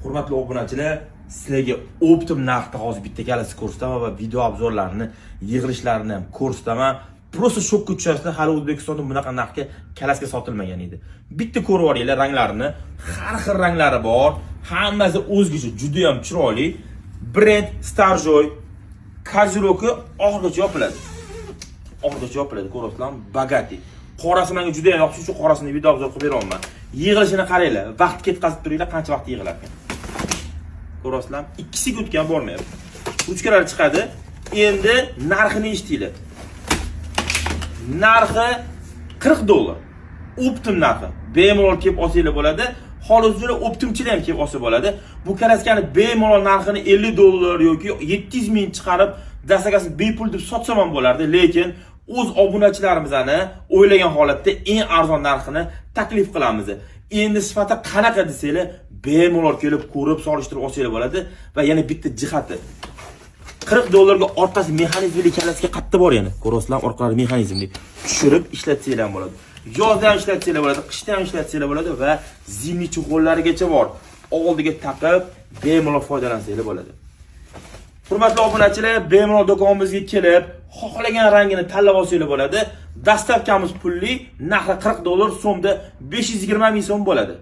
Hurmatli obunachilar, sizlarga optim narxda hozir bitta kalasi ko'rsataman va video obzorlarini, yig'ilishlarini ham ko'rsataman. Prosta shokka tushasizlar, hali O'zbekistonda bunaqa narxga kalasga sotilmagan edi. Bitta ko'rib olinglar ranglarini, har xil ranglari bor, hammasi o'zgacha, juda ham chiroyli. Brend Starjoy Kaziroki oxirigacha yopiladi. Oxirigacha yopiladi, ko'ryapsizlarmi? Bagati. Qorasi menga juda ham yoqdi, shu qorasini video obzor qilib beraman. Yig'ilishini qaranglar, vaqt ketkazib turinglar, qancha vaqt yig'ilar ekan. Ko'ryapsizlarmi? Ikkisiga o'tgan bo'lmayapti. Ruchkalar chiqadi. Endi narxini eshitinglar. Narxi $40. Optim narxi. Bemalol kelib olsanglar bo'ladi. Hozirda optimchilar ham kelib olsa bo'ladi. Bu kalaskani bemalol narxini $50 yoki 700 ming chiqarib, dastakasi bepul deb sotsam ham bo'lardi, lekin o'z obunachilarimizni o'ylagan holatda eng arzon narxini taklif qilamiz. Endi sifati qanaqa desanglar, bemalol kelib ko'rib, solishtirib olsanglar bo'ladi va yana bitta jihati. $40 ga orqasi mexanizmli kalasga qatta bor yana. Ko'rasizlar, orqalari mexanizmli. Tushirib ishlatsanglar ham bo'ladi. Yozda ham ishlatsanglar bo'ladi, qishda ham ishlatsanglar bo'ladi va zimni cho'qollarigacha bor. Oldiga taqib, bemalol foydalansanglar bo'ladi. Hurmatli obunachilar, bemalol do'konimizga kelib, xohlagan rangini tanlab olsanglar bo'ladi. Dastavkamiz pulli, narxi $40, so'mda 520 ming so'm bo'ladi.